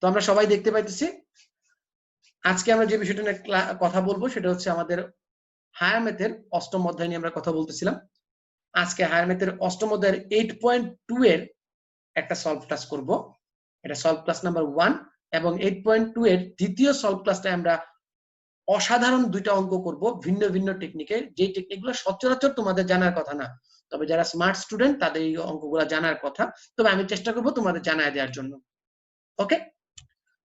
তো আমরা সবাই দেখতে পাইতেছি আজকে আমরা যে বিষয়টা নিয়ে কথা বলবো সেটা হচ্ছে আমাদের হায়ার ম্যাথের অষ্টম অধ্যায় নিয়ে আমরা কথা বলতেছিলাম। আজকে হায়ার ম্যাথের অষ্টম অধ্যায়ের 8.2 এর একটা সলভ ক্লাস করব। এটা সলভ ক্লাস নাম্বার 1 এবং 8.2 এর দ্বিতীয় সলভ ক্লাসটা আমরা অসাধারণ দুইটা অঙ্ক করব ভিন্ন ভিন্ন টেকনিকে, যে টেকনিকগুলো সচরাচর তোমাদের জানার কথা না, তবে যারা স্মার্ট স্টুডেন্ট তাদের এই অঙ্কগুলো জানার কথা, তবে আমি চেষ্টা করব তোমাদের জানায় দেওয়ার জন্য। ওকে,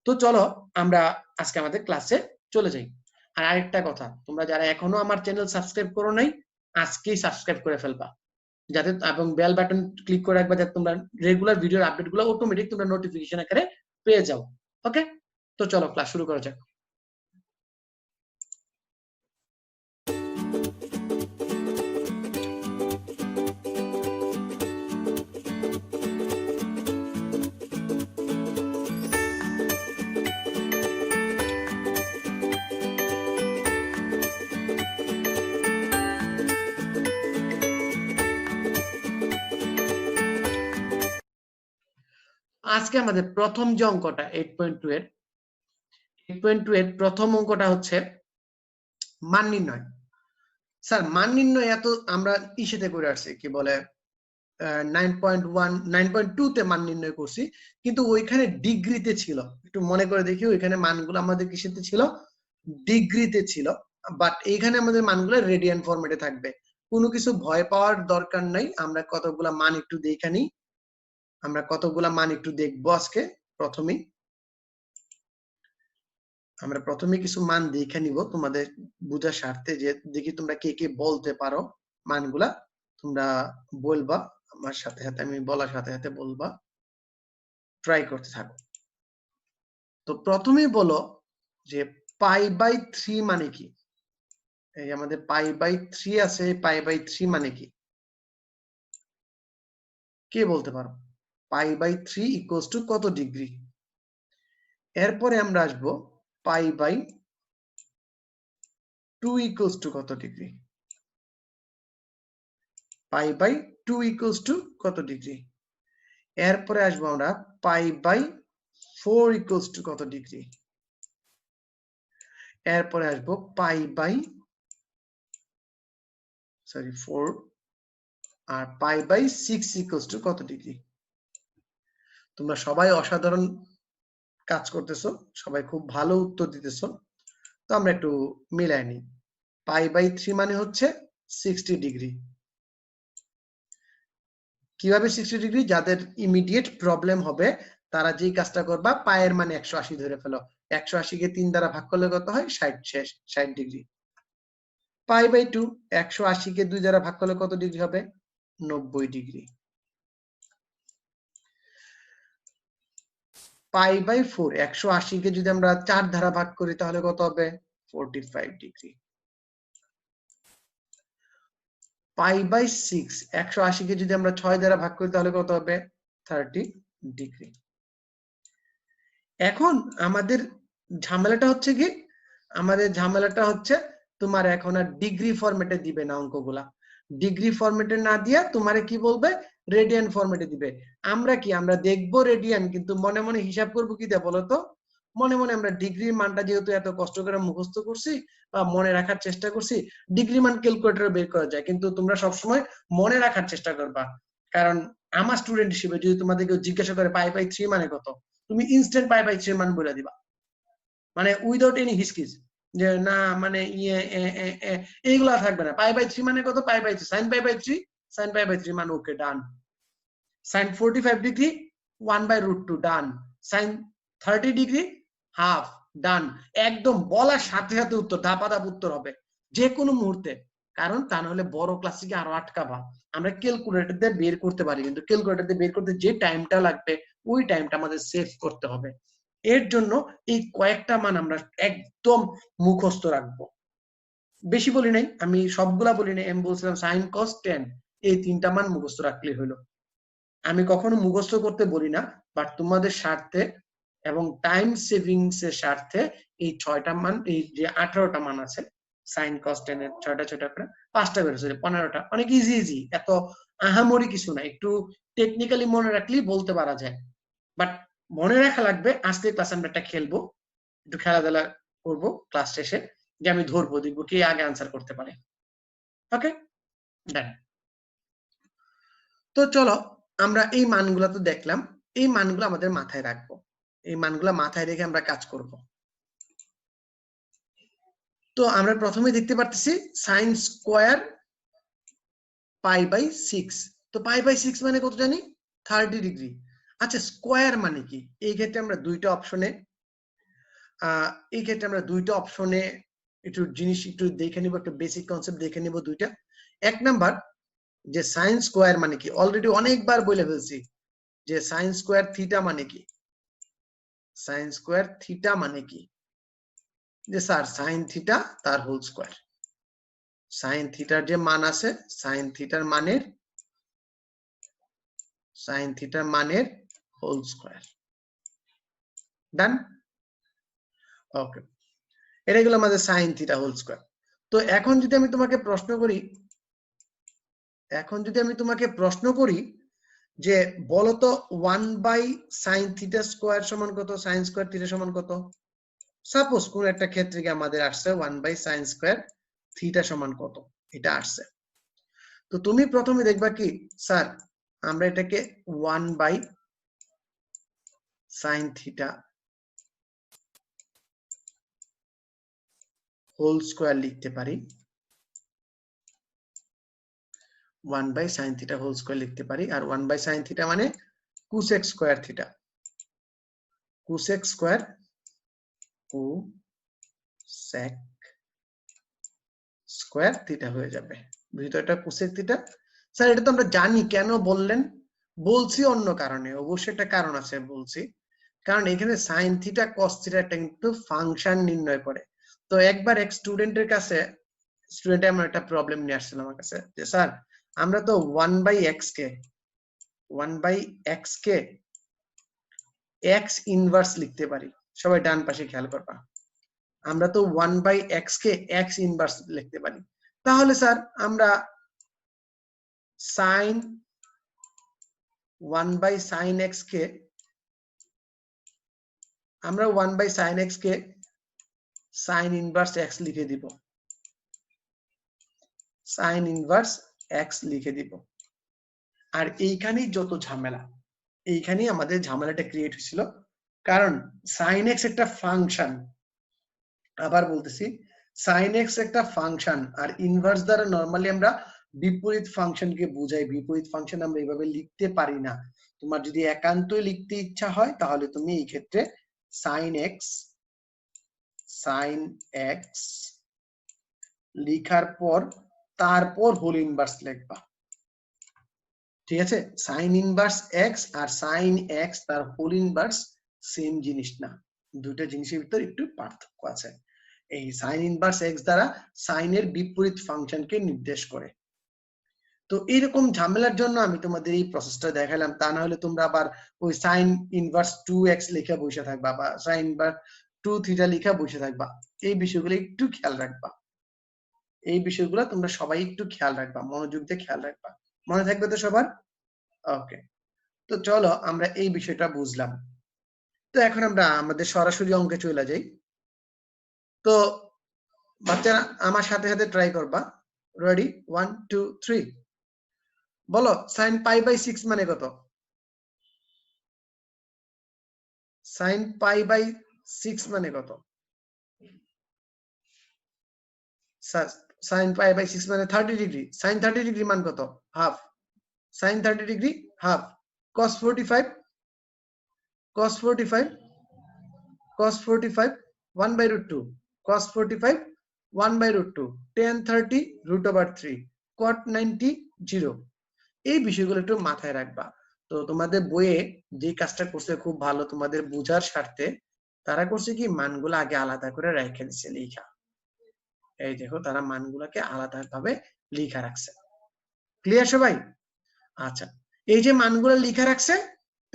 তো চলো আমরা আজকে আমাদের ক্লাসে চলে যাই। আর আরেকটা কথা, তোমরা যারা এখনো আমার চ্যানেল সাবস্ক্রাইব করো নাই আজকেই সাবস্ক্রাইব করে ফেলবা, যাতে এবং বেল বাটন ক্লিক করে রাখবা যাতে তোমরা রেগুলার ভিডিওর আপডেটগুলো অটোমেটিক তোমরা নোটিফিকেশন আকারে পেয়ে যাও। ওকে, তো চলো ক্লাস শুরু করা যাক। আজকে আমাদের প্রথম যে অঙ্কটা 8.2 এর প্রথম অঙ্কটা হচ্ছে মান নির্ণয়। স্যার মান নির্ণয় এত আমরা ইসেতে করে আসছি, কি বলে 9.1 9.2 তে মান নির্ণয় করছি, কিন্তু ওইখানে ডিগ্রিতে ছিল। একটু মনে করে দেখি ওইখানে মানগুলো আমাদের কিসেতে ছিল, ডিগ্রিতে ছিল, বাট এইখানে আমাদের মানগুলো রেডিয়ান ফরম্যাটে থাকবে। কোনো কিছু ভয় পাওয়ার দরকার নাই, আমরা কতগুলা মান একটু দেখে নিই। আমরা কতগুলা মান একটু দেখবো আজকে। আমরা প্রথমে কিছু মান দেখে নিব তোমাদের বুঝার স্বার্থে, যে দেখি তোমরা কে কে বলতে পারো মানগুলা। তোমরা বলবা আমার সাথে সাথে, আমি বলার সাথে সাথে বলবা, ট্রাই করতে থাকো। তো প্রথমেই বলো যে π/3 মানে কি? এই আমাদের π/3 আছে, π/3 মানে কি কে বলতে পারো? π/3 ইকুয়ালস টু কত ডিগ্রি? এরপরে আমরা আসবো π/2 ইকুয়ালস টু কত ডিগ্রি? π/2 ইকুয়ালস টু কত ডিগ্রি? এরপরে আসবো আমরা π/4 ইকুয়ালস টু কত ডিগ্রি? এরপরে আসবো আর π/6 ইকুয়ালস টু কত ডিগ্রি? তোমরা সবাই অসাধারণ কাজ করতেছো, সবাই খুব ভালো উত্তর দিতেছো। তো আমরা একটু মিলাই নিই। π/3 মানে হচ্ছে 60 ডিগ্রি। কিভাবে 60 ডিগ্রি? যাদের ইমিডিয়েট প্রবলেম হবে তারা যেই কাজটা করবা, পায়ের মানে 180 ধরে ফেলো। 180 কে 3 দ্বারা ভাগ করলে কত হয়? 60 ডিগ্রি। π/2 180 কে 2 দ্বারা ভাগ করলে কত ডিগ্রি হবে? 90 ডিগ্রি। π/4 180 কে যদি আমরা 4 দ্বারা ভাগ করি তাহলে কত হবে? 45 ডিগ্রি। π/6 180 কে যদি আমরা 6 দ্বারা ভাগ করি তাহলে কত হবে? 30 ডিগ্রি। এখন আমাদের ঝামেলাটা হচ্ছে কি, তোমার এখন আর ডিগ্রি ফরম্যাটে দিবে না অঙ্কগুলা। ডিগ্রি ফরম্যাটে না দিয়া তোমারে কি বলবে? রেডিয়ান ফরম্যাটে দিবে। আমরা দেখবো রেডিয়ান, কিন্তু মনে মনে হিসাব করবো কি দিয়ে বলো তো? মনে মনে আমরা ডিগ্রির মানটা যেহেতু এত কষ্ট করে মুখস্থ করছি বা মনে রাখার চেষ্টা করছি, ডিগ্রি মান ক্যালকুলেটরে বের করা যায়, কিন্তু তোমরা সবসময় মনে রাখার চেষ্টা করবা। কারণ আমার স্টুডেন্ট হিসেবে যদি তোমাদেরকে জিজ্ঞাসা করে π/3 মানে কত, তুমি ইনস্ট্যান্ট π/3 মান বলে দিবা, মানে উইদাউট এনি হিসকিস, যে না মানে এইগুলা থাকবে না। π/3 মানে কত? π/3 sin π/3 মানে ওকে ডান। sin 45 ডিগ্রি 1/√2 ডান। sin 30 ডিগ্রি হাফ ডান। একদম বলার সাথে সাথে উত্তর, ধাপাধাপ উত্তর হবে যে কোনো মুহূর্তে। কারণ তা না হলে বড় ক্লাসে আরো আটকাবা। আমরা ক্যালকুলেটর দিয়ে বের করতে পারি, কিন্তু ক্যালকুলেটর দিয়ে বের করতে যে টাইমটা লাগবে ওই টাইমটা আমাদের সেভ করতে হবে। এর জন্য এই কয়েকটা মান আমরা একদম মুখস্থ রাখবো। বেশি বলি নাই, আমি সবগুলা বলি নাই, আমি বলছিলাম sin cos tan, এই 3টা মান মুখস্থ রাখলেই হলো। আমি কখনো মুখস্থ করতে বলি না, বাট তোমাদের স্বার্থে এবং টাইম সেভিংস এর স্বার্থে এই 6টা মান, এই যে 18টা মান আছে sin cos tan এর 6টা করে 5টা বেরোছে, 15টা, অনেক ইজি, এত আহামরি কিছু না, একটু টেকনিক্যালি মনে রাখলেই বলতে পারা যায়। বাট মনে রাখা লাগবে আজকে ক্লাস আমরা একটা খেলবো, একটু খেলাধুলা করব ক্লাস শেষে, যে আমি ধরবো দেখবো কে আগে আনসার করতে পারে। ওকে ডান। তো চলো আমরা এই মানগুলো তো দেখলাম, এই মানগুলো আমাদের মাথায় রাখবো, এই মানগুলো মাথায় রেখে আমরা কাজ করব। তো আমরা প্রথমে দেখতে পারতেছি sin স্কয়ার π/6। তো π/6 মানে কত জানি? 30 ডিগ্রি। আচ্ছা স্কয়ার মানে কি? এই ক্ষেত্রে আমরা দুইটা অপশনে একটু জিনিস একটু দেখে নিব, একটা বেসিক কনসেপ্ট দেখে নিব দুইটা। এক নাম্বার যে sin স্কয়ার মানে কি, অলরেডি অনেকবার বলে ফেলছি যে sin স্কয়ার থিটা মানে কি। sin স্কয়ার থিটা মানে কি? যে স্যার sin থিটা তার হোল স্কয়ার। sin থিটার যে মান আছে, sin থিটার মানের হোল স্কয়ার। ডান। ওকে, এটা গেল আমাদের sin থিটা হোল স্কয়ার। তো এখন যদি আমি তোমাকে প্রশ্ন করি যে বলতো 1/sin থিটা স্কয়ার সমান কত, sin স্কয়ার থিটা সমান কত? সাপোজ কোন একটা ক্ষেত্রে কি আমাদের আসছে 1/sin স্কয়ার থিটা সমান কত, এটা আসছে। তো তুমি প্রথমে দেখবা কি স্যার আমরা এটাকে 1/sin থিটা হোল স্কয়ার লিখতে পারি, 1/sin থিটা হোল স্কয়ার লিখতে পারি। আর 1/sin থিটা মানে cosec square theta, cosec square theta হয়ে যাবে। ভিতরটা cosec থিটা। স্যার এটা তো আমরা জানি, কেন বললেন? বলছি অন্য কারণে, অবশ্যই একটা কারণ আছে বলছি। কারণ এখানে sin থিটা cos থিটা একটা কিন্তু ফাংশন নির্ণয় করে। তো একবার এক স্টুডেন্টের কাছে আমার একটা প্রবলেম নিয়ে আসছিল আমার কাছে, যে স্যার আমরা তো 1/x কে x ইনভার্স লিখতে পারি। সবাই ডান পাশে খেয়াল করবা, আমরা তো 1/x কে x ইনভার্স লিখতে পারি। তাহলে স্যার আমরা sin 1/sin x কে sin ইনভার্স x লিখে দিব, sin ইনভার্স x লিখে দিব। আর এইখানেই যত ঝামেলা, এইখানেই আমাদের ঝামেলাটা ক্রিয়েট হয়েছিল। কারণ sin x একটা ফাংশন, আবার বলতেছি sin x একটা ফাংশন, আর ইনভার্স দ্বারা নরমালি আমরা বিপরীত ফাংশনকে বোঝাই। বিপরীত ফাংশন আমরা এইভাবে লিখতে পারি না। তোমার যদি একান্তই লিখতে ইচ্ছা হয় তাহলে তুমি এই ক্ষেত্রে sin x লিখার পর তারপর হোল ইনভার্স লিখবা। ঠিক আছে? sin ইনভার্স x আর sin x তার হোল ইনভার্স সেম জিনিস না, দুটো জিনিসের ভিতর একটু পার্থক্য আছে। এই sin ইনভার্স x দ্বারা sin এর বিপরীত ফাংশনকে নির্দেশ করে। তো এরকম ঝামেলার জন্য আমি তোমাদের এই প্রসেসটা দেখালাম, তা না হলে তোমরা আবার ওই sin ইনভার্স 2x লিখে বসে থাকবা বা sin ইনভার্স 2 থিটা লিখে বসে থাকবা। এই বিষয়গুলো একটু খেয়াল রাখবা, এই বিষয়গুলো তোমরা সবাই একটু খেয়াল রাখবা, মনোযোগ দিয়ে খেয়াল রাখবা। মনে থাকবে তো সবার? ওকে, তো চলো আমরা এই বিষয়টা বুঝলাম। তো এখন আমরা আমাদের সরাসরি অঙ্কে চলে যাই। তো বাচ্চারা আমার সাথে সাথে ট্রাই করবা। রেডি? 1 2 3 বলো sin π/6 মানে কত? sin π/6 মানে কত? sin π/6 মানে 30 ডিগ্রি। sin 30 ডিগ্রি মান কত? Half. sin 30 degree half. cos 45 1/√2 cos 45 1/√2 tan 30 √3 cot 90 0। এই বিষয়গুলো একটু মাথায় রাখবা। তো তোমাদের বইয়ে যে কাজটা করছে খুব ভালো, তোমাদের বোঝার স্বার্থে তারা করছে কি মানগুলো আগে আলাদা করে রেখে দিচ্ছে লেখা। এই দেখো তারা মানগুলোকে আলাদা ভাবে লেখা রাখছে। ক্লিয়ার সবাই? আচ্ছা, এই যে মানগুলো লেখা রাখছে,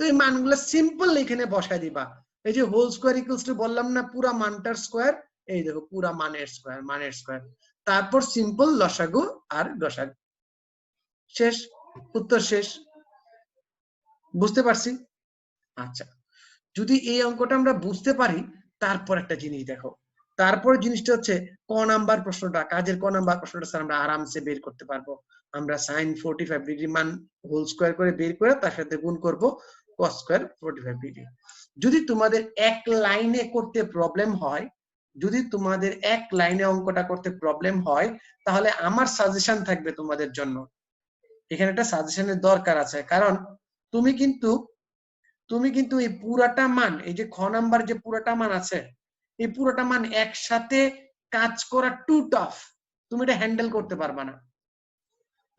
তো এই মানগুলো সিম্পল এখানে বসায় দিবা। এই যে হোল স্কয়ার ইকুয়ালস টু বললাম না, পুরা মানটার স্কয়ার, এই দেখো পুরা মানের স্কয়ার, তারপর সিম্পল লসাগু আর গসাগু। শেষ, উত্তর শেষ। বুঝতে পারছি? আচ্ছা, যদি এই অঙ্কটা আমরা বুঝতে পারি, তারপর একটা জিনিস দেখো, তারপর জিনিসটা হচ্ছে ক নাম্বার প্রশ্নটা, কাজের ক নাম্বার প্রশ্নটা স্যার আমরা আরামসে বের করতে পারবো। আমরা sin 45 ডিগ্রি মান হোল স্কয়ার করে বের করে তার সাথে গুণ করব cos স্কয়ার 45 ডিগ্রি। যদি তোমাদের এক লাইনে করতে প্রবলেম হয়, যদি তোমাদের এক লাইনে অঙ্কটা করতে প্রবলেম হয়, তাহলে আমার সাজেশন থাকবে তোমাদের জন্য, এখানে একটা সাজেশনের দরকার আছে। কারণ তুমি কিন্তু এই পুরাটা মান, এই যে খ নাম্বার যে পুরাটা মান আছে, এই পুরোটা মান একসাথে কাজ করা টু টাফ, তুমি এটা হ্যান্ডেল করতে পারবা না,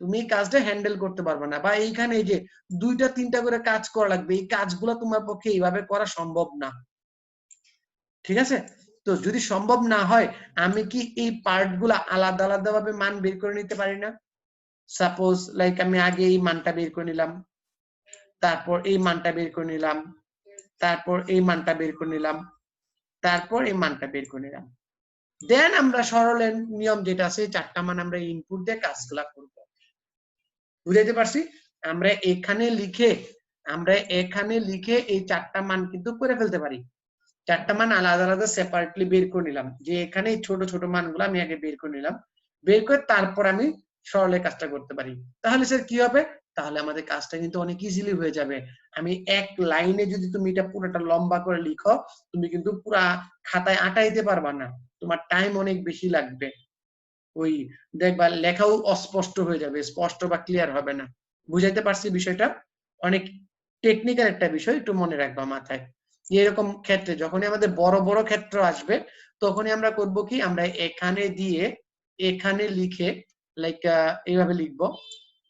তুমি এই কাজটা হ্যান্ডেল করতে পারবে না। বা এইখানে এই যে দুইটা তিনটা করে কাজ করা লাগবে, এই কাজগুলো তোমার পক্ষে এইভাবে করা সম্ভব না, ঠিক আছে? তো যদি সম্ভব না হয়, আমি কি এই পার্টগুলো আলাদা আলাদা ভাবে মান বের করে নিতে পারি না? সাপোজ লাইক আমি আগে এই মানটা বের করে নিলাম, তারপর এই মানটা বের করে নিলাম, তারপর এই মানটা বের করে নিলাম, তারপর এই মানটা বের করে নিলাম, দেন আমরা সরলের নিয়ম যেটা আছে, চারটা মান আমরা ইনপুট দিয়ে কাজগুলা করব। বুঝাইতে পারছি? আমরা এখানে লিখে এই চারটা মান কিন্তু করে ফেলতে পারি। চারটা মান আলাদা আলাদা সেপারেটলি বের করে নিলাম, যে এখানে ছোট ছোট মানগুলো আমি আগে বের করে নিলাম, বের করে তারপর আমি সরলের কাজটা করতে পারি। তাহলে স্যার কি হবে? তাহলে আমাদের কাজটা কিন্তু অনেক ইজিলি হয়ে যাবে। আমি এক লাইনে যদি তুমি এটা পুরোটা লম্বা করে লিখো, তুমি কিন্তু পুরা খাতায় আটাইতে পারবা না, তোমার টাইম অনেক বেশি লাগবে, ওই দেখবা লেখাও অস্পষ্ট হয়ে যাবে, স্পষ্ট বা ক্লিয়ার হবে না। বুঝাইতে পারছি বিষয়টা? অনেক টেকনিক্যাল একটা বিষয়, একটু মনে রাখবা মাথায়। এরকম ক্ষেত্রে যখনই আমাদের বড় বড় ক্ষেত্র আসবে, তখনই আমরা করব কি, আমরা এখানে দিয়ে এখানে লিখে লাইক এইভাবে লিখবো।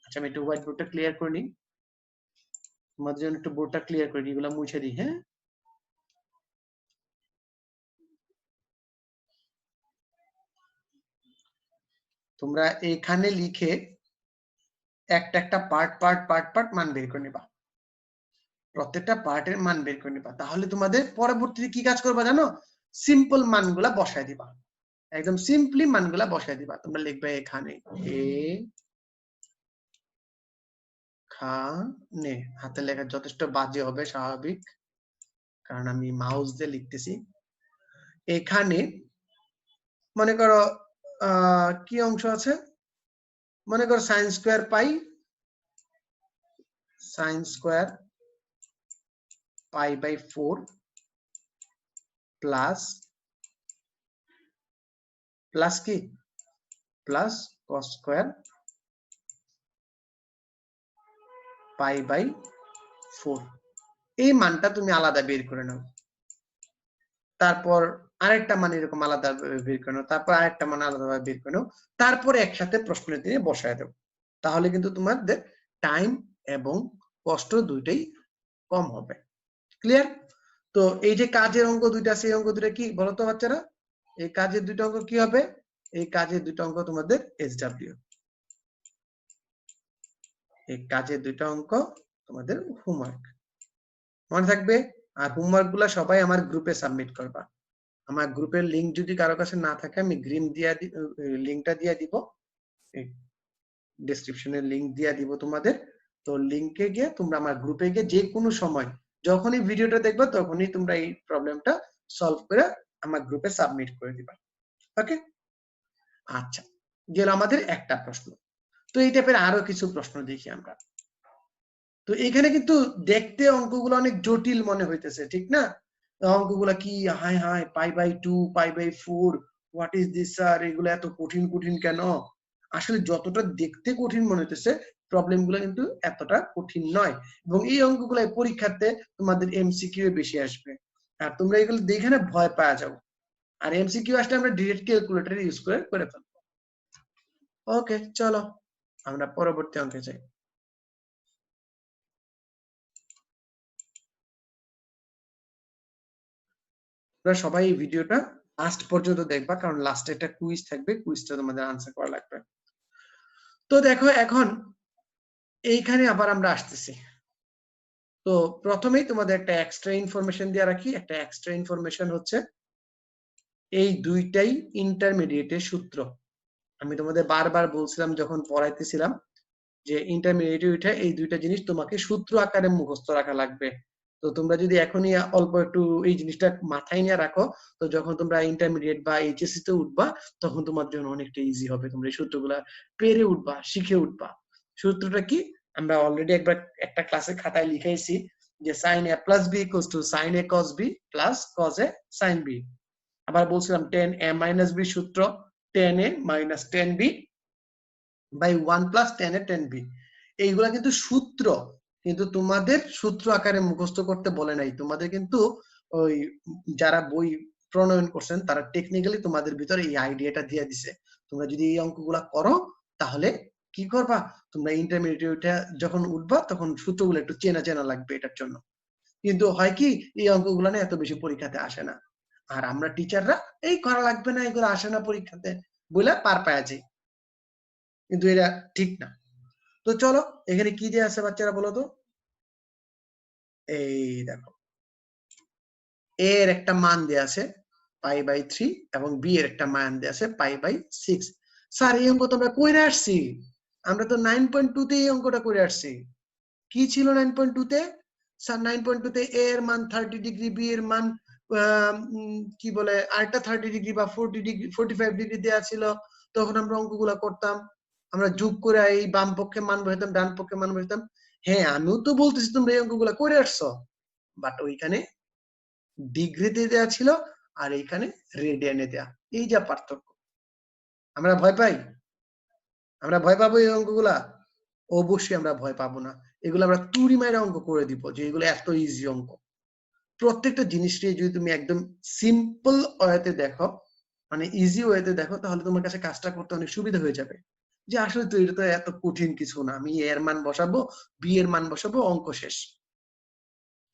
আচ্ছা আমি একটু হোয়াইট বোর্ডটা ক্লিয়ার করে নিই, তোমাদের জন্য একটু বোর্ডটা ক্লিয়ার করে দিই, এগুলো মুছে দিই। হ্যাঁ, তোমরা এখানে লিখে একটা একটা পার্ট মান বের করে নিবা, প্রত্যেকটা পার্টের মান বের করে নিবা। তাহলে তোমাদের পরবর্তীতে কি কাজ করবা জানো? সিম্পল মানগুলা বসায় দিবা, একদম সিম্পলি মানগুলা বসায় দিবা। তোমরা লিখবে এখানে এখানে, হাতে লেখা যথেষ্ট বাজে হবে স্বাভাবিক, কারণ আমি মাউস দিয়ে লিখতেছি। এখানে মনে করো কি অংশ আছে, মনে করো sine square pi by 4 plus কি plus cos square pi by 4, এই মানটা তুমি আলাদা বের করে নাও। তারপর আরেকটা মান এরকম আলাদা বের করে নাও, তারপর আরেকটা মান আলাদা বের করে নাও, তারপরে একসাথে প্রশ্নের দিয়ে বসায় দাও। তাহলে কিন্তু তোমাদের টাইম এবং কষ্ট দুইটাই কম হবে। ক্লিয়ার? তো এই যে কাজের অঙ্ক দুইটা, সেই অঙ্ক দুইটা কি বলতো বাচ্চারা? এই কাজের দুইটা অঙ্ক কি হবে? এই কাজের দুইটা অঙ্ক তোমাদের SW, এই কাজের দুইটা অঙ্ক তোমাদের হোমওয়ার্ক, মনে থাকবে। আর হোমওয়ার্ক গুলা সবাই আমার গ্রুপে সাবমিট করবা। আমার গ্রুপের লিংক যদি কারো কাছে না থাকে, আমি লিংকটা দিয়ে দিব, ডেসক্রিপশনের লিংক দিয়ে দিব তোমাদের। তো লিংকে গিয়ে তোমরা আমার গ্রুপে গিয়ে যে কোনো সময় যখনই ভিডিওটা দেখবে, তখনই তোমরা এই প্রবলেমটা সলভ করে আমার গ্রুপে সাবমিট করে দিবা। ওকে, আচ্ছা, গেল আমাদের একটা প্রশ্ন। তো এই টাইপের আরো কিছু প্রশ্ন দেখি আমরা। তো এখানে কিন্তু দেখতে অঙ্কগুলো অনেক জটিল মনে হইতেছে, ঠিক না? অঙ্কগুলা কি হাই হাই pi by 2 pi by 4, what is this sir, এগুলো এত কঠিন কঠিন কেন? আসলে যতটা দেখতে কঠিন মনে হইতেছে, প্রবলেমগুলো কিন্তু এতটা কঠিন নয়। এবং এই অঙ্কগুলো পরীক্ষাতে তোমাদের এমসিকিউ বেশি আসবে, আর তোমরা এগুলো দেখে না ভয় পাওয়া যাও। আর এমসিকিউ আসলে আমরা ডিরেক্ট ক্যালকুলেটর ইউজ করে ফেলবো। ওকে, চলো আমরা পরবর্তী অঙ্কে যাই। তোমরা সবাই এই ভিডিওটা লাস্ট পর্যন্ত দেখবা, কারণ লাস্টে একটা কুইজ থাকবে, কুইজটা তোমাদের আনসার করা লাগবে। তো দেখো এখন এইখানে আবার আমরা আসতেছি। তো প্রথমেই তোমাদের একটা এক্সট্রা ইনফরমেশন দিয়ে রাখি। একটা এক্সট্রা ইনফরমেশন হচ্ছে এই দুইটাই ইন্টারমিডিয়েটের সূত্র। আমি তোমাদের বারবার বলছিলাম যখন পড়াইতেছিলাম, যে ইন্টারমিডিয়েটে এই দুইটা জিনিস তোমাকে সূত্র আকারে মুখস্থ রাখা লাগবে। তো তোমরা যদি এখনই অল্প একটু এই জিনিসটা মাথায় নিয়ে রাখো, তো যখন তোমরা ইন্টারমিডিয়েট বা এইচএসসি তে উঠবা তখন তোমার জন্য অনেকটা ইজি হবে, তোমরা এই সূত্রগুলা পেরে উঠবা, শিখে উঠবা। সূত্রটা কি আমরা অলরেডি একবার একটা ক্লাসে খাতায় লিখাইছি, যে sin a plus b equals to sin a cos b plus cos a sin b। আবার বলছিলাম tan a minus b সূত্র tan a minus tan b by 1 plus tan a tan b। এইগুলা কিন্তু সূত্র, কিন্তু তোমাদের সূত্র আকারে মুখস্থ করতে বলে নাই, তোমাদের কিন্তু ওই যারা বই প্রণয়ন করছেন তারা টেকনিক্যালি তোমাদের ভিতরে এই আইডিয়াটা দিয়ে দিছে। তোমরা যদি এই অঙ্কগুলা করো তাহলে কি করবা, তোমরা ইন্টারমিডিয়েটে যখন উঠবা তখন সূত্রগুলো একটু চেনা চেনা লাগবে এটার জন্য। কিন্তু হয় কি এই অঙ্কগুলো না এত বেশি পরীক্ষাতে আসে না, আর আমরা টিচাররা এই করা লাগবে না, এগুলো আসে না পরীক্ষাতে বলে পার পায়া যাই, কিন্তু এটা ঠিক না। তো চলো এখানে কি দিয়ে আছে বাচ্চারা বলো তো, এই দেখো a এর একটা মান দেয়া আছে π/3 এবং b এর একটা মান দেয়া আছে π/6। স্যার এই অঙ্ক তো আমরা কইরা আসছি, আমরা তো 9.2 তে এই অঙ্কটা করে আসছি। কি ছিল 9.2 তে? স্যার 9.2 তে a এর মান 30 ডিগ্রি, b এর মান কি বলে আরেকটা 30 ডিগ্রি বা 40 ডিগ্রি 45 ডিগ্রি দেয়া ছিল। তখন আমরা অঙ্কগুলা করতাম, আমরা যোগ করে এই বাম পক্ষে মান বসাতাম, ডান পক্ষে মান বসাতাম। হ্যাঁ আমিও তো বলতেছি তোমরা এই অঙ্কগুলা করে আসছো, বাট ওইখানে ডিগ্রিতে দেয়া ছিল আর এইখানে রেডিয়ানে দেয়া, এই যা পার্থক্য। আমরা ভয় পাই? আমরা ভয় পাবো এই অঙ্কগুলা? অবশ্যই আমরা ভয় পাবো না, এগুলো আমরা তুড়ি মাইরা অঙ্ক করে দিব, যে এগুলো এত ইজি অঙ্ক। প্রত্যেকটা জিনিসকে যদি তুমি একদম সিম্পল ওয়েতে দেখো, মানে ইজি ওয়েতে দেখো, তাহলে তোমার কাছে কাজটা করতে অনেক সুবিধা হয়ে যাবে। যে আসলে তো এটা তো এত কঠিন কিছু না, আমি এর মান বসাবো, বি এর মান বসাবো, অঙ্ক শেষ।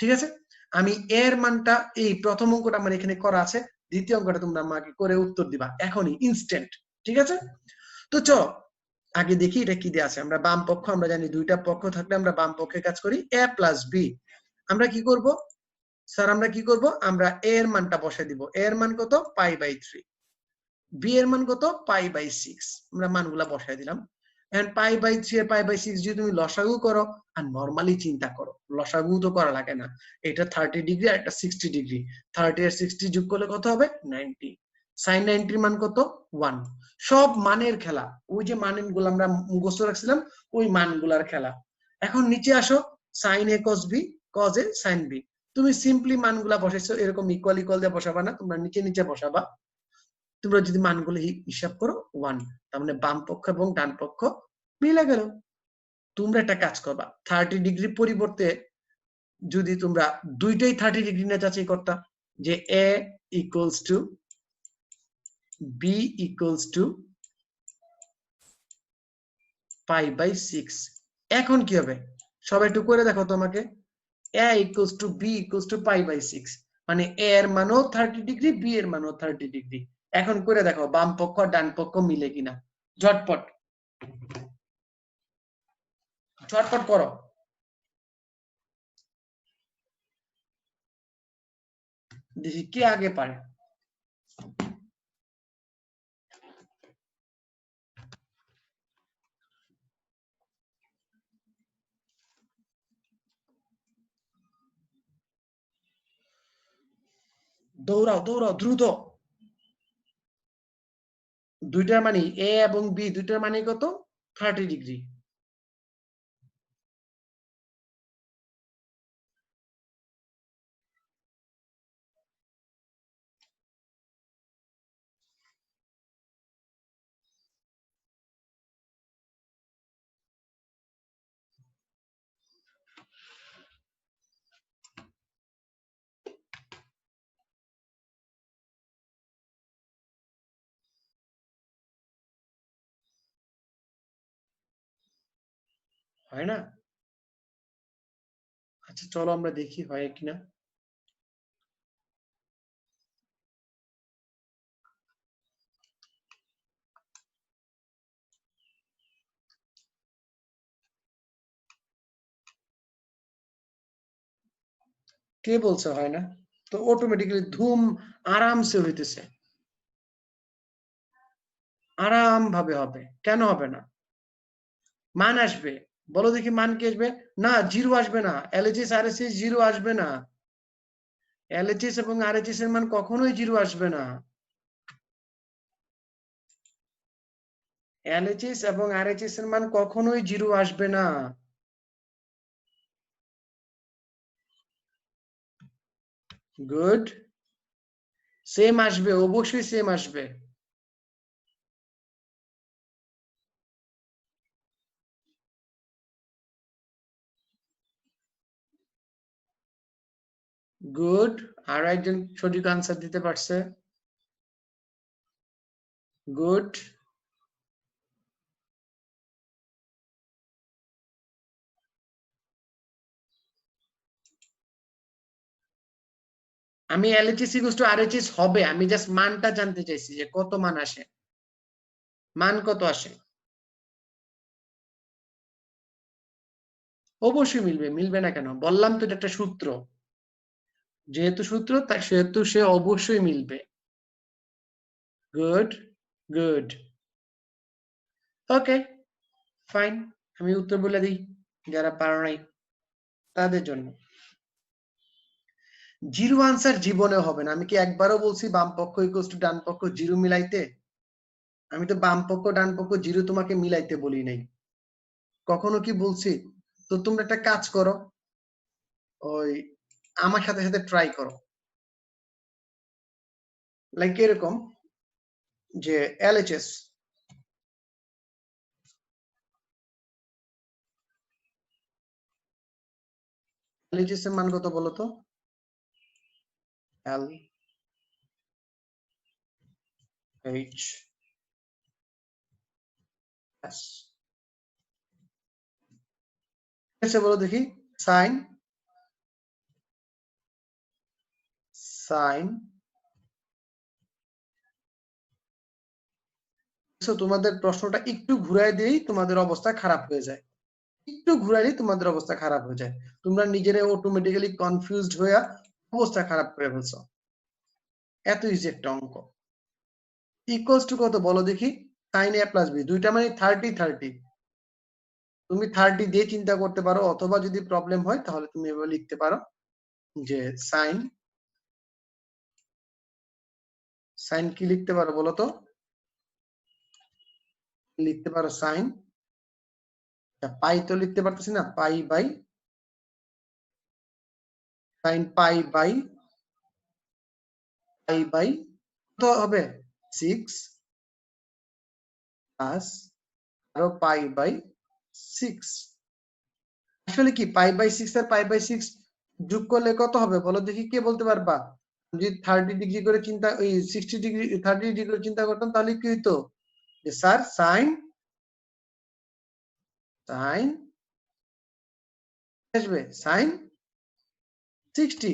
ঠিক আছে, আমি এর মানটা এই প্রথম অঙ্কটা আমার এখানে করা আছে, দ্বিতীয় অঙ্কটা তোমরা আমাকে করে উত্তর দিবা এখনই ইনস্ট্যান্ট। ঠিক আছে, তো চলো আগে দেখি এটা কি দেয়া আছে। আমরা বাম পক্ষ, আমরা জানি দুইটা পক্ষ থাকলে আমরা বাম পক্ষে কাজ করি a প্লাস বি। আমরা কি করব স্যার, আমরা কি করব, আমরা a এর মানটা বসাই দিব। a এর মান কত? π/3। b এর মান কত? π/6। আমরা মানগুলা বসাই দিলাম। এখন π/3 আর π/6 যদি তুমি লসাগু করো আর নরমালি চিন্তা করো, লসাগু তো করা লাগে না, এটা 30 ডিগ্রি আর এটা 60 ডিগ্রি, 30 আর 60 যোগ করলে কত হবে? 90। sin 90 এর মান কত? 1। সব মানের খেলা, ওই যে মানগুলো আমরা মুখস্থ রাখছিলাম ওই মানগুলার খেলা। এখন নিচে আসো, sin a cos b cos a sin b। তুমি সিম্পলি মানগুলা বসাইছো, এরকম ইকুয়াল ইকুয়াল দিয়ে বসাবা না, তোমরা নিচে নিচে বসাবা। তোমরা যদি মানগুলো হিসাব করো 1, তার মানে বাম পক্ষ এবং ডান পক্ষ মিলে গেল। তোমরা একটা কাজ করবা, 30 ডিগ্রি পরিবর্তে যদি তোমরা দুইটাই 30 ডিগ্রি না যাচাই করতা, যে a equals to b equals to π/6, এখন কি হবে সবাই একটু করে দেখো তোমাকে। a equals to b equals to π/6, মানে a এর মানও 30 ডিগ্রি, b এর মানও 30 ডিগ্রি। এখন করে দেখো বাম পক্ষ আর ডান পক্ষ মিলে কিনা, ঝটপট ঝটপট করো। দেখি কে আগে পারে। দৌড়াও দৌড়াও দ্রুত। দুইটার মানে এ এবং বি দুইটার মানে কত? 30 ডিগ্রি। হয় না? আচ্ছা চলো আমরা দেখি হয় কিনা। কে বলছে হয় না? তো অটোমেটিক্যালি ধুম আরামসে হইতেছে, আরাম ভাবে হবে, কেন হবে না? মান আসবে, বলো দেখি মান কি আসবে? না, জিরো আসবে না। এলএইচএস আরএইচএস জিরো আসবে না। এলএইচএস এবং আরএইচএস এর মান কখনোই জিরো আসবে না। এলএইচএস এবং আরএইচএস এর মান কখনোই জিরো আসবে না। গুড। সেম আসবে, অবশ্যই সেম আসবে। গুড। আর একজন সঠিক আনসার দিতে পারছে। গুড। আমি এলএইচএস ইকুয়ালস টু আরএইচএস হবে, আমি জাস্ট মানটা জানতে চাইছি যে কত মান আসে, মান কত আসে। অবশ্যই মিলবে, মিলবে না কেন? বললাম তো এটা একটা সূত্র, যেহেতু সূত্র তাই সেহেতু সে অবশ্যই মিলবে। গুড। গুড। ওকে, ফাইন। আমি উত্তর বলে দিই যারা পারো নাই তাদের জন্য। জিরো আনসার জীবনে হবে না। আমি কি একবারও বলছি বাম পক্ষ ইকুয়ালস টু ডান পক্ষ জিরো মিলাইতে? আমি তো বাম পক্ষ ডান পক্ষ জিরো তোমাকে মিলাইতে বলি নাই, কখনো কি বলছি? তো তোমরা একটা কাজ করো, ওই আমার সাথে সাথে ট্রাই করো। লাইক এরকম যে এলএইচএস এলএইচএস এর মান কত বলো তো? এল এইচ এস এসে বলো দেখি। সাইন সাইন তোমাদের প্রশ্নটা একটু ঘুরাই দিয়েই তোমাদের অবস্থা খারাপ হয়ে যায়, একটু ঘুরাইলেই তোমাদের অবস্থা খারাপ হয়ে যায়। তোমরা নিজেরা অটোমেটিক্যালি কনফিউজড হয়ে অবস্থা খারাপ করে ফেলছো। এত ইজি একটা অঙ্ক। ইকুয়ালস টু কত বলো দেখি? সাইন এ প্লাস বি, দুইটা মানে 30 তুমি 30 দিয়ে চিন্তা করতে পারো, অথবা যদি প্রবলেম হয় তাহলে তুমি এভাবে লিখতে পারো যে সাইন সাইন কি লিখতে পারো বলো তো? লিখতে পারো সাইন, পাই তো লিখতে পারতেছি না, pi by sine pi by কত হবে? 6 প্লাস আরো পাই বাই 6। আসলে কি pi by 6 R pi by 6 যোগ করলে কত হবে বলো দেখি, কে বলতে পারবা? যদি 30 ডিগ্রি করে চিন্তা, ওই 60 ডিগ্রি 30 ডিগ্রি করে চিন্তা করতাম তাহলে কি হইতো? যে স্যার সাইন সাইন আসবে সাইন 60,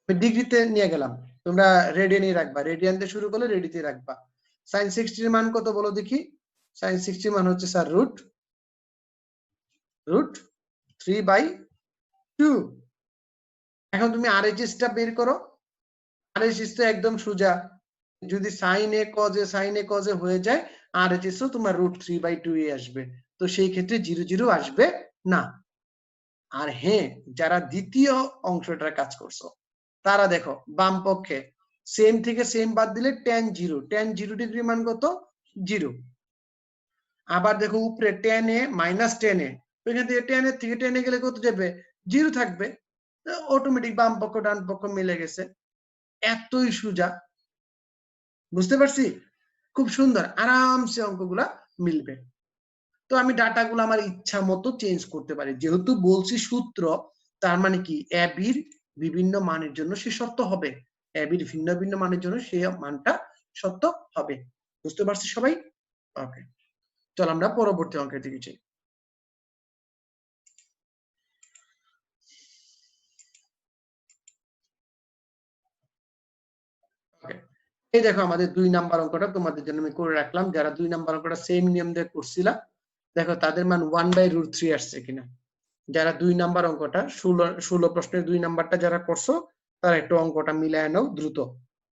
ডিগ্রিতে নিয়ে গেলাম, তোমরা রেডিয়ানে রাখবা, রেডিয়ান দিয়ে শুরু করলে রেডিতে রাখবা। সাইন 60 এর মান কত বলো দেখি? সাইন 60 মান হচ্ছে স্যার রুট রুট 3/2। এখন তুমি আরএইচএস টা বের করো। আরএইচএস তো একদম সোজা, যদি সাইন এ কজ এ হয়ে যায় আরএইচএস ও তোমার রুট 3/2 এ আসবে, তো সেই ক্ষেত্রে 0 0 আসবে না। আর হ্যাঁ, যারা দ্বিতীয় অংশটার কাজ করছো তারা দেখো বাম পক্ষে সেম থেকে সেম বাদ দিলে tan 0, tan 0 ডিগ্রি মান কত? 0। আবার দেখো উপরে tan a minus tan a, ওইখান থেকে tan এর থেকে tan এ গেলে কত যাবে? 0 থাকবে। অটোমেটিক বাম পক্ষ ডান পক্ষ মিলে গেছে। এতই সোজা, বুঝতে পারছি? খুব সুন্দর, আরামসে অঙ্কগুলা মিলবে। তো আমি ডাটাগুলো আমার ইচ্ছা মতো চেঞ্জ করতে পারি, যেহেতু বলছি সূত্র, তার মানে কি এবির বিভিন্ন মানের জন্য সে সত্য হবে, এবির ভিন্ন ভিন্ন মানের জন্য সে মানটা সত্য হবে। বুঝতে পারছি সবাই? ওকে, চল আমরা পরবর্তী অঙ্কের দিকে যাই। ওকে, এই দেখো আমাদের 2 নাম্বার অঙ্কটা তোমাদের জন্য আমি করে রাখলাম। যারা 2 নাম্বার অঙ্কটা সেম নিয়ম দিয়ে করছিলা, দেখো তাদের মান 1/√3 আসছে কিনা। যারা 2 নাম্বার অঙ্কটা 16 প্রশ্নের 2 নাম্বারটা যারা করছো তারা একটু অঙ্কটা মিলায় নাও দ্রুত।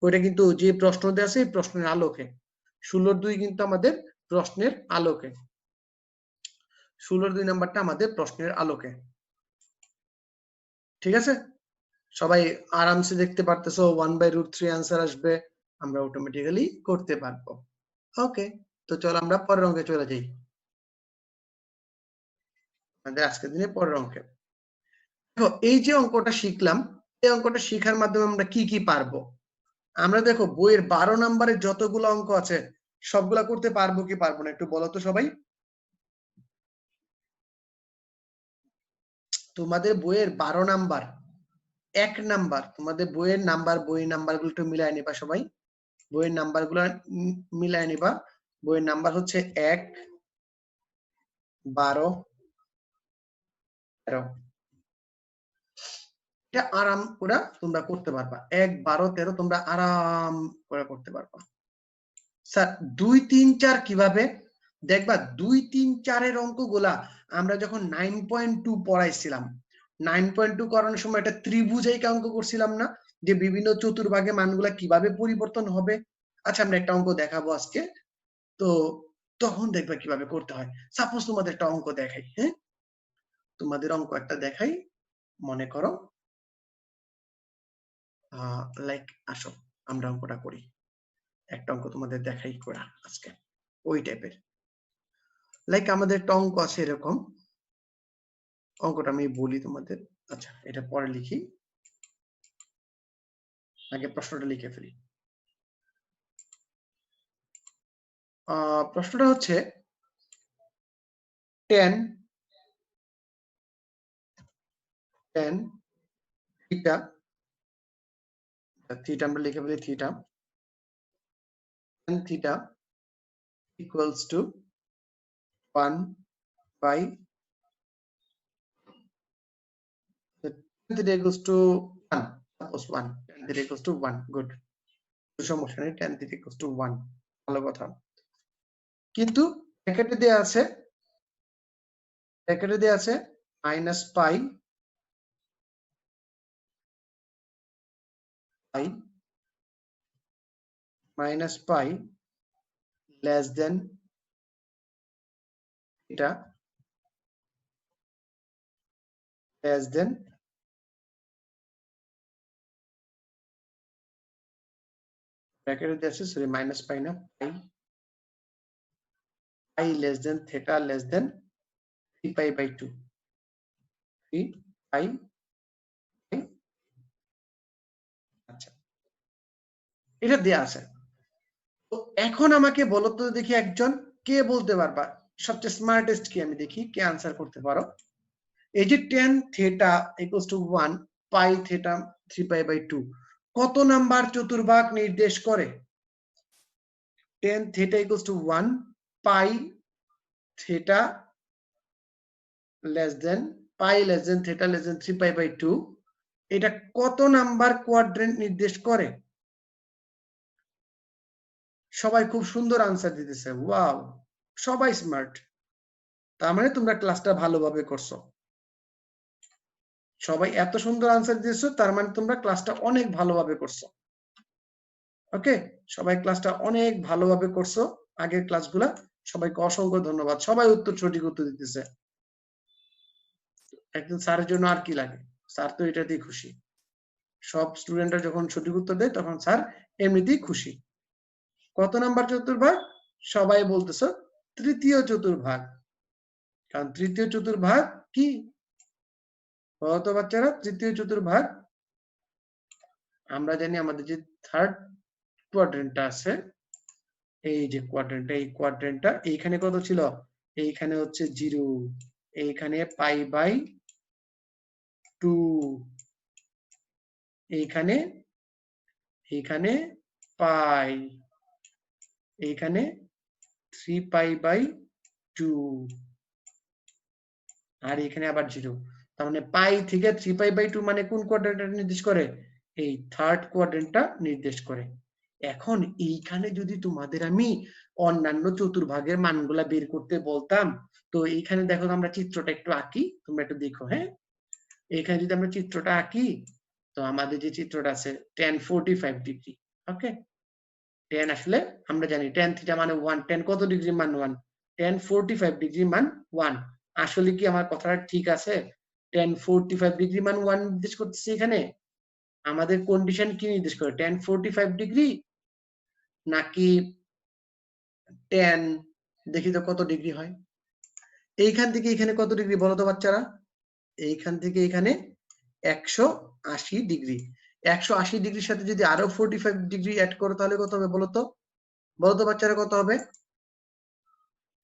ওইটা কিন্তু যে প্রশ্ন দেওয়া আছে এই প্রশ্নের আলোকে, 16-2 কিন্তু আমাদের প্রশ্নের আলোকে। 16 2 নাম্বারটা আমাদের প্রশ্নের আলোকে। ঠিক আছে, সবাই আরামসে দেখতে পারতেছো 1/√3 आंसर আসবে, আমরা অটোমেটিক্যালি করতে পারবো। ওকে, তো চলো আমরা পরের অঙ্কে চলে যাই। আমাদের আজকের দিনে পরের অঙ্কে দেখো, এই যে অঙ্কটা শিখলাম, এই অঙ্কটা শেখার মাধ্যমে আমরা কি কি পারবো। আমরা দেখো বইয়ের 12 নম্বরের যতগুলো অঙ্ক আছে সবগুলা করতে পারবো কি পারবো না একটু বলো তো সবাই। তোমাদের বইয়ের 12 নাম্বার 1 নাম্বার, তোমাদের বইয়ের নাম্বারগুলো একটু মিলায় নিবা সবাই, বইয়ের নাম্বারগুলো মিলায় নিবা। বইয়ের নাম্বার হচ্ছে 1 12 13, এটা আরাম করে তোমরা করতে পারবা। 1 12 13 তোমরা আরাম করে করতে পারবা। স্যার 2 3 4 কিভাবে দেখবা? 2 3 4 এর অঙ্কগুলা আমরা যখন 9.2 পড়াইছিলাম, 9.2 করানোর সময় এটা ত্রিভুজাইক অঙ্ক করছিলাম না, যে বিভিন্ন চতুর্ভাগে মানগুলা কিভাবে পরিবর্তন হবে। আচ্ছা আমরা একটা অঙ্ক দেখাবো আজকে, তো তখন দেখবা কিভাবে করতে হয়। সাপোজ তোমাদের একটা অঙ্ক দেখাই, হ্যাঁ তোমাদের অঙ্ক একটা দেখাই, মনে করো লাইক আসো আমরা অঙ্কটা করি, একটা অঙ্ক তোমাদের দেখাই করা আজকে ওই টাইপের। লাইক আমাদের একটা অঙ্ক আছে এরকম, অঙ্কটা আমি বলি তোমাদের। আচ্ছা এটা পরে লিখি, আগে প্রশ্নটা লিখে ফেলি। প্রশ্নটা হচ্ছে 10 থিটা, থিটা আমরা লিখে ফেলি, theta 10 theta equals to 1 by theta equals to 1, suppose 1, tan theta equals to 1, good, সমস্যা নেই, tan theta equals to 1, ভালো কথা। কিন্তু ব্র্যাকেটে দেয়া আছে মাইনাস পাই লেস দেন এটা লেস দেন ব্র্যাকেটে দেয়া আছে, সরি মাইনাস পাই না, pi less than theta less than 3 pi by 2, 3 pi. আচ্ছা এটা দেয়া আছে, তো এখন আমাকে বলো তো দেখি একজন কে বলতে পারবা, সবচেয়ে স্মার্টেস্ট কি, আমি দেখি কে আনসার করতে পারো। এই যে tan theta equals to 1 pi theta 3 pi by 2 কত নাম্বার চতুর্ভাগ নির্দেশ করে? tan theta equals to 1 pi theta less than theta less than 3 pi by 2, এটা কত নাম্বার কোয়াড্রেন্ট নির্দেশ করে? সবাই খুব সুন্দর আনসার দিতেছে, ওয়াও সবাই স্মার্ট, তার মানে তোমরা ক্লাসটা ভালোভাবে করছো। সবাই এত সুন্দর আনসার দিয়েছো, তার মানে তোমরা ক্লাসটা অনেক ভালোভাবে করছো। ওকে, সবাই ক্লাসটা অনেক ভালোভাবে করছো, আগের ক্লাসগুলা। সবাইকে অসংখ্য ধন্যবাদ, সবাই সঠিক উত্তর দিতেছে। একজন স্যারের জন্য আর কি লাগে, স্যার তো এটাতেই খুশি। সব স্টুডেন্টরা যখন সঠিক উত্তর দেয় তখন স্যার এমনিতেই খুশি। কত নাম্বার চতুর্ভাগ? সবাই বলতেছো তৃতীয় চতুর্ভাগ, কারণ তৃতীয় চতুর্ভাগ কি বলতো বাচ্চারা? তৃতীয় চতুর্ভাগ আমরা জানি আমাদের যে থার্ড কোয়াড্রেন্টটা আছে, এই যে কোয়াড্রেন্টটা, এই কোয়াড্রেন্টটা এইখানে কত ছিল? এইখানে হচ্ছে 0, এইখানে পাই বাই 2, এইখানে পাই, এইখানে 3 পাই বাই 2, আর এখানে আবার 0। তার মানে পাই থেকে 3 পাই বাই 2 মানে কোন কোয়াড্রেন্টটা নির্দেশ করে? এই থার্ড কোয়াড্রেন্টটা নির্দেশ করে। এখন এইখানে যদি তোমাদের আমি অন্যান্য চতুর্ভাগের মানগুলা বের করতে বলতাম, তো এইখানে দেখো আমরা চিত্রটা একটু আঁকি, তোমরা একটু দেখো। হ্যাঁ, এখানে যদি আমরা চিত্রটা আঁকি, তো আমাদের যে চিত্রটা আছে tan 45 ডিগ্রি। ওকে, tan আসলে আমরা জানি tan থিটা মানে 1, tan কত ডিগ্রি মান 1, tan 45 ডিগ্রি মান 1, আসলে কি আমার কথাটা ঠিক আছে? tan 45 ডিগ্রি মান 1 নির্দেশ করতেছে এখানে। আমাদের কন্ডিশন কি নির্দেশ করে? tan 45 ডিগ্রি নাকি tan দেখি তো কত ডিগ্রি হয়। এইখান থেকে এখানে কত ডিগ্রি বলো তো বাচ্চারা? এইখান থেকে এখানে 180 ডিগ্রি। 180 ডিগ্রির সাথে যদি আরো 45 ডিগ্রি অ্যাড করো তাহলে কত হবে বলো তো? বলো তো বাচ্চারা কত হবে?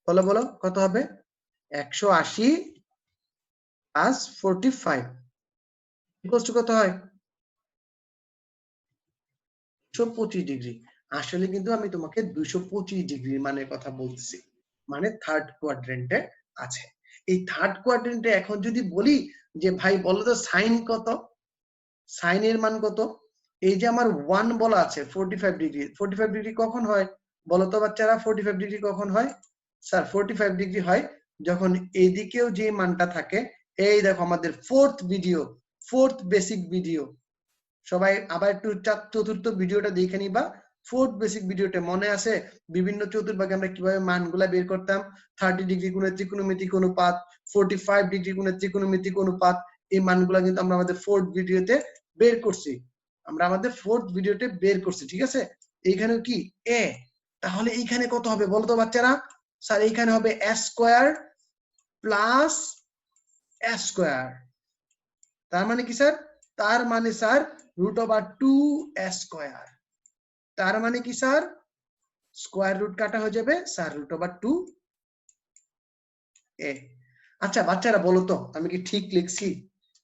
বলো বলো কত হবে? 180 প্লাস 45 ইকুয়ালস টু কত হয়? 225 ডিগ্রি। আসলে কিন্তু আমি তোমাকে 225 ডিগ্রির মানের কথা বলতেছি, মানে থার্ড কোয়াড্রেন্টে আছে। এই থার্ড কোয়াড্রেন্টে এখন যদি বলি যে ভাই বলো তো সাইন কত, সাইনের মান কত? এই যে আমার 1 বলা আছে 45 ডিগ্রি, 45 ডিগ্রি কখন হয় বলো তো বাচ্চারা? 45 ডিগ্রি কখন হয় স্যার? 45 ডিগ্রি হয় যখন এইদিকেও যে মানটা থাকে, এই দেখো আমাদের fourth video, fourth basic video, সবাই আবার একটু চতুর্থ ভিডিওটা দেখে নিবা। ফোর্থ বেসিক ভিডিওতে মনে আছে বিভিন্ন চতুর্ভাগে আমরা কিভাবে মানগুলা বের করতাম? 30 ডিগ্রি কোণের ত্রিকোণমিতিক অনুপাত, 45 ডিগ্রি কোণের ত্রিকোণমিতিক অনুপাত, এই মানগুলা কিন্তু আমরা আমাদের ফোর্থ ভিডিওতে বের করছি। আমরা আমাদের ফোর্থ ভিডিওতে বের করছি, ঠিক আছে? এইখানে কি এ, তাহলে এইখানে কত হবে বলো তো বাচ্চারা? স্যার এইখানে হবে a square plus a square. তার মানে কি স্যার? তার মানে স্যার √2a স্কয়ার। তার মানে কি স্যার? স্কয়ার রুট কাটা হয়ে যাবে স্যার √2a। আচ্ছা বাচ্চারা বলো তো আমি কি ঠিক লিখছি?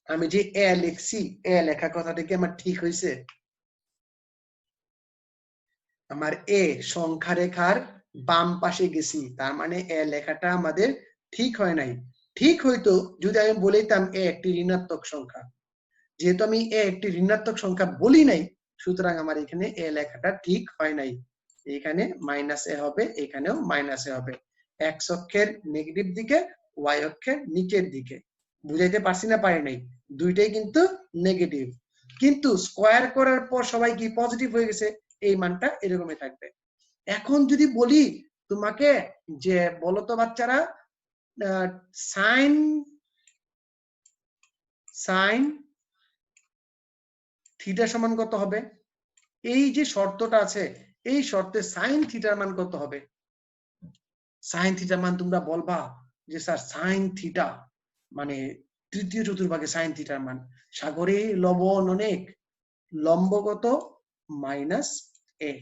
আমি যে এ লিখছি, এ লেখা কথাটা কি আমার ঠিক হয়েছে? আমার এ সংখ্যা রেখার বাম পাশে গেছি, তার মানে এ লেখাটা আমাদের ঠিক হয় নাই। ঠিক হইতো যদি আমি বলিতাম এ একটি ঋণাত্মক সংখ্যা। যেহেতু আমি এ একটি ঋণাত্মক সংখ্যা বলি নাই, সুতরাং আমার এখানে এ লেখাটা ঠিক হয় নাই। এখানে মাইনাস এ হবে, এখানেও মাইনাস এ হবে। এক্স অক্ষের নেগেটিভ দিকে, ওয়াই অক্ষের নিচের দিকে। বুঝাইতে পারছি না পারি নাই? দুইটাই কিন্তু নেগেটিভ, কিন্তু স্কয়ার করার পর সবাই কি পজিটিভ হয়ে গেছে, এই মানটা এরকমই থাকবে। এখন যদি বলি তোমাকে যে বলো তো বাচ্চারা সাইন সাইন থিটা সমান কত হবে? এই যে শর্তটা আছে, এই শর্তে সাইন থিটার মান কত হবে? সাইন থিটার মান তোমরা বলবা যে স্যার সাইন থিটা মানে তৃতীয় চতুর্ভাগে সাইন থিটার মান। সাগরে লবণ অনেক, লম্ব কত? মাইনাস এ,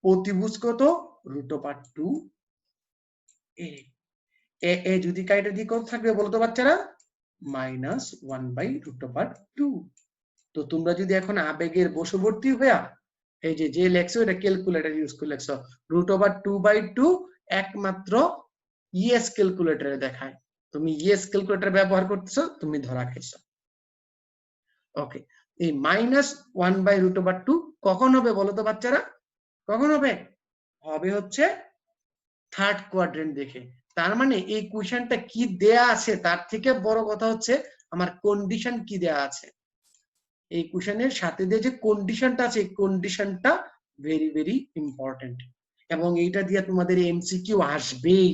প্রতিভুজ কত? √2a। এ যদি কাইটা দিয়ে কত থাকবে বলতো বাচ্চারা? -1/√2। তো তোমরা যদি এখন আবেগের বশবর্তী হইয়া এই যে লেখছো এটা ক্যালকুলেটর ইউজ করে লেখছো, √2/2 একমাত্র ইএস ক্যালকুলেটরে দেখায়। তুমি ইএস ক্যালকুলেটর ব্যবহার করতেছো, তুমি ধরা খাইছো। ওকে, এই -1/√2 কখন হবে বলো তো বাচ্চারা? কখন হবে? হবে হচ্ছে থার্ড কোয়াড্রেন্ট দেখে। তার মানে এই কোশ্চেনটা কি দেয়া আছে তার থেকে বড় কথা হচ্ছে আমার কন্ডিশন কি দেয়া আছে। এই কোশ্চেনের সাথে যে কন্ডিশনটা আছে, এই কন্ডিশনটা ভেরি ভেরি ইম্পর্টেন্ট, এবং এইটা দিয়ে তোমাদের এমসিকিউ আসবেই,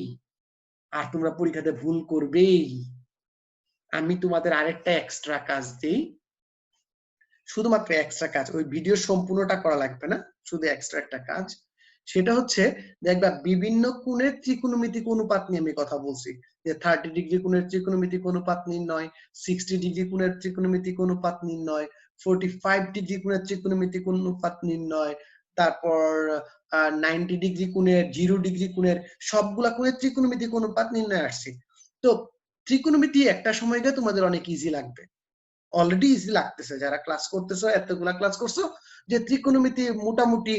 আর তোমরা পরীক্ষাতে ভুল করবেই। আমি তোমাদের আরেকটা এক্সট্রা কাজ দিই, শুধুমাত্র এক্সট্রা কাজ, ওই ভিডিও সম্পূর্ণটা করা লাগবে না, শুধু এক্সট্রা একটা কাজ। সেটা হচ্ছে দেখবা বিভিন্ন কোণের ত্রিকোণমিতিক অনুপাত নিয়ে আমি কথা বলছি, যে 30 ডিগ্রি কোণের ত্রিকোণমিতিক অনুপাত নির্ণয়, 60 ডিগ্রি কোণের ত্রিকোণমিতিক অনুপাত নির্ণয়, 45 ডিগ্রি কোণের ত্রিকোণমিতিক অনুপাত নির্ণয়, তারপর 90 ডিগ্রি কোণের, 0 ডিগ্রি কোণের, সবগুলা কোণের ত্রিকোণমিতিক অনুপাত নির্ণয় আসছে। তো ত্রিকোণমিতি একটা সময় গিয়ে তোমাদের অনেক ইজি লাগবে, অলরেডি ইজি লাগতেছে, যারা ক্লাস করতেছো, এতগুলা ক্লাস করছো, যে ত্রিকোণমিতি মোটামুটি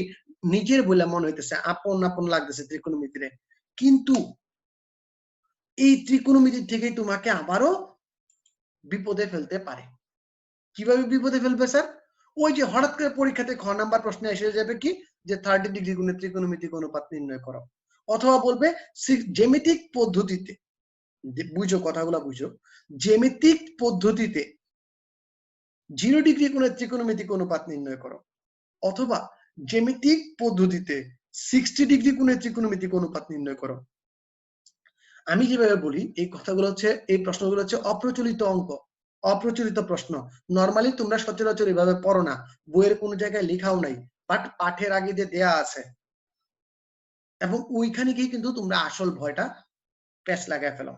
নিজের বলে মনে হইতেছে, আপন আপন লাগতেছে ত্রিকোণমিতিরে। কিন্তু এই ত্রিকোণমিতি থেকে তোমাকে আবারও বিপদে ফেলতে পারে। কিভাবে বিপদে ফেলবে স্যার? ওই যে হঠাৎ করে পরীক্ষাতে খ নাম্বার প্রশ্নে এসে যাবে কি, যে 30 ডিগ্রি কোণের ত্রিকোণমিতিক অনুপাত নির্ণয় করো, অথবা বলবে জ্যামিতিক পদ্ধতিতে, বুঝো কথাগুলা বুঝো, জ্যামিতিক পদ্ধতিতে 0 ডিগ্রি কোণের ত্রিকোণমিতিক অনুপাত নির্ণয় করো, অথবা জ্যামিতিক পদ্ধতিতে 60 ডিগ্রি কোণের ত্রিকোণমিতিক অনুপাত নির্ণয় করো। আমি যেভাবে বলি এই কথাগুলো হচ্ছে, এই প্রশ্নগুলো হচ্ছে অপ্রচলিত অঙ্ক, অপ্রচলিত প্রশ্ন। নরমালি তোমরা সচরাচর এভাবে পড়ো না, বইয়ের কোনো জায়গায় লেখাও নাই, বাট পাঠের আগে দিয়ে দেয়া আছে, এবং ওইখানে গিয়ে কিন্তু তোমরা আসল ভয়টা প্যাচ লাগায় ফেলো।